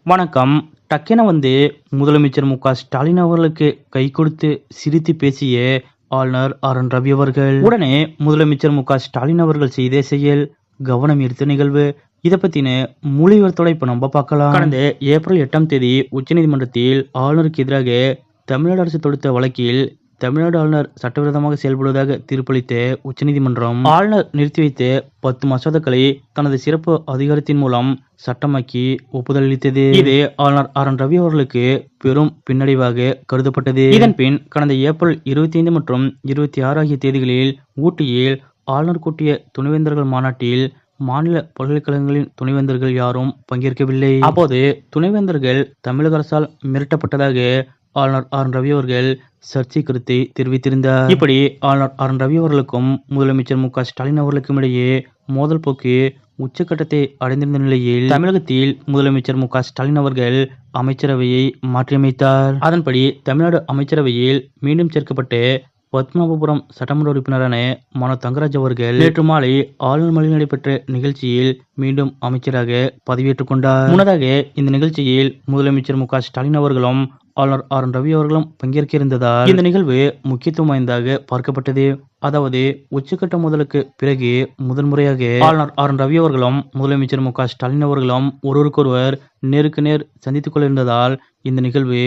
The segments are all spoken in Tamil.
வணக்கம். டக்கென முதலமைச்சர் மு.க. ஸ்டாலின் அவர்களுக்கு கை கொடுத்து சிரித்து பேசிய ஆளுநர் ஆர்.என். ரவி அவர்கள். உடனே முதலமைச்சர் மு.க. ஸ்டாலின் அவர்கள் செய்த செயல் கவனம் ஈர்த்த நிகழ்வு. இதை பத்தின முழு விவரத்தோட இப்ப நம்ம பார்க்கலாம். கடந்த ஏப்ரல் 8ஆம் தேதி உச்சநீதிமன்றத்தில் ஆளுநருக்கு எதிராக தமிழ்நாடு அரசு தொடுத்த வழக்கில் தமிழ்நாடு ஆளுநர் சட்டவிரோதமாக செயல்படுவதாக தீர்ப்பளித்த உச்சநீதிமன்றம் ஆளுநர் நிறுத்தி வைத்த 10 மசோதாக்களை தனது சிறப்பு அதிகாரத்தின் மூலம் சட்டமாக்கி ஒப்புதல் அளித்தது. இது ஆளுநர் ஆர்.என். ரவி அவர்களுக்கு பெரும் பின்னடைவாக கருதப்பட்டது. இதன் பின் கடந்த ஏப்ரல் 25 மற்றும் 26 ஆகிய தேதிகளில் ஊட்டியில் ஆளுநர் கூட்டிய துணைவேந்தர்கள் மாநாட்டில் மாநில பல்கலைக்கழகங்களின் துணைவேந்தர்கள் யாரும் பங்கேற்கவில்லை. அப்போது துணைவேந்தர்கள் தமிழக அரசால் மிரட்டப்பட்டதாக ஆளுநர் ஆர்.என். ரவி அவர்கள் சர்ச்சை கருத்தை தெரிவித்திருந்தார். இப்படி ஆளுநர் ஆர்.என். ரவி அவர்களுக்கும் முதலமைச்சர் மு.க. ஸ்டாலின் அவர்களுக்கும் இடையே மோதல் போக்கு உச்சக்கட்டத்தை அடைந்திருந்த நிலையில் தமிழகத்தில் முதலமைச்சர் மு.க.ஸ்டாலின் அவர்கள் அமைச்சரவையை மாற்றியமைத்தார். அதன்படி தமிழ்நாடு அமைச்சரவையில் மீண்டும் சேர்க்கப்பட்ட பத்மநாபபுரம் சட்டமன்ற உறுப்பினரான மனோ தங்கராஜ் அவர்கள் நேற்று மாலை ஆளுநர் மாளிகையில் நடைபெற்ற நிகழ்ச்சியில் மீண்டும் அமைச்சராக பதவியேற்றுக் கொண்டார். முன்னதாக இந்த நிகழ்ச்சியில் முதலமைச்சர் மு.க.ஸ்டாலின் அவர்களும் ஆளுநர் ஆர்.என். ரவி அவர்களும் பங்கேற்க இருந்ததால் இந்த நிகழ்வு முக்கியத்துவம் வாய்ந்ததாக பார்க்கப்பட்டது. அதாவது உச்சக்கட்ட மோதலுக்கு பிறகு முதன்முறையாக ஆளுநர் ஆர்.என். ரவி அவர்களும் முதலமைச்சர் மு.க.ஸ்டாலின் அவர்களும் ஒருவருக்கொருவர் நேருக்கு நேர் சந்தித்துக் கொள்ள இருந்ததால் இந்த நிகழ்வு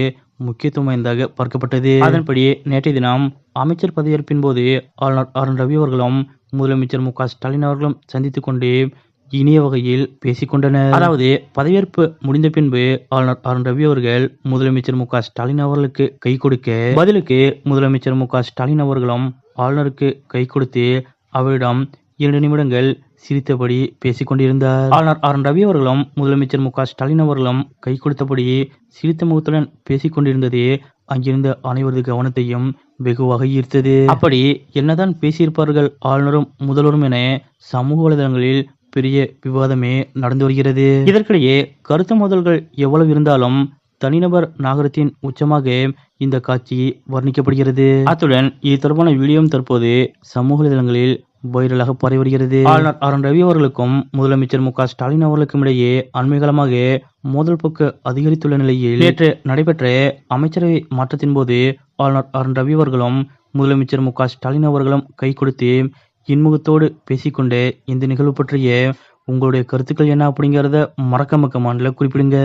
முக்கியத்துவம் வாய்ந்ததாக பார்க்கப்பட்டது. அதன்படி நேற்றைய தினம் அமைச்சர் பதவியேற்பின் போது ஆளுநர் ஆர்.என். ரவி அவர்களும் முதலமைச்சர் மு.க.ஸ்டாலின் அவர்களும் சந்தித்துக் கொண்டு இனிய வகையில் பேசிக் கொண்டனர். அதாவது பதவியேற்பு முடிந்த பின்பு ஆளுநர் ஆர்.என். ரவி அவர்கள் முதலமைச்சர் மு.க.ஸ்டாலின் அவர்களுக்கு கை கொடுக்க பதிலுக்கு முதலமைச்சர் மு.க.ஸ்டாலின் அவர்களும் ஆளுநருக்கு கை கொடுத்து அவரிடம் 2 நிமிடங்கள் சிரித்தபடி பேசிக் கொண்டிருந்தார். ஆளுநர் ஆர்.என். ரவி அவர்களும் முதலமைச்சர் மு.க.ஸ்டாலின் அவர்களும் கை கொடுத்தபடி சிரித்த முகத்துடன் பேசிக் கொண்டிருந்தது அங்கிருந்த அனைவரது கவனத்தையும் வெகுவாக ஈர்த்தது. அப்படி என்னதான் பேசியிருப்பார்கள் ஆளுநரும் முதல்வரும் என சமூக வலைதளங்களில் பெரிய விவாதமே நடந்து வருகிறது. இதற்கிடையே கருத்து மோதல்கள் எவ்வளவு இருந்தாலும் தனிநபர் நாகரிகத்தின் உச்சமாக இந்த காட்சி வர்ணிக்கப்படுகிறது. அத்துடன் இது தொடர்பான வீடியோவும் தற்போது சமூக வலைதளங்களில் வைரலாக பரவி வருகிறது. ஆளுநர் ஆர்.என். ரவி அவர்களுக்கும் முதலமைச்சர் மு.க.ஸ்டாலின் அவர்களுக்கும் இடையே அண்மை காலமாக மோதல் போக்கு அதிகரித்துள்ள நிலையில் நேற்று நடைபெற்ற அமைச்சரவை மாற்றத்தின் போது ஆளுநர் ஆர்.என். ரவி அவர்களும் முதலமைச்சர் மு.க.ஸ்டாலின் அவர்களும் கை கொடுத்து இன்முகத்தோடு பேசிக்கொண்டே இந்த நிகழ்வு பற்றிய உங்களுடைய கருத்துக்கள் என்ன அப்படிங்கிறத மறக்காம கமெண்ட்ல குறிப்பிடுங்க.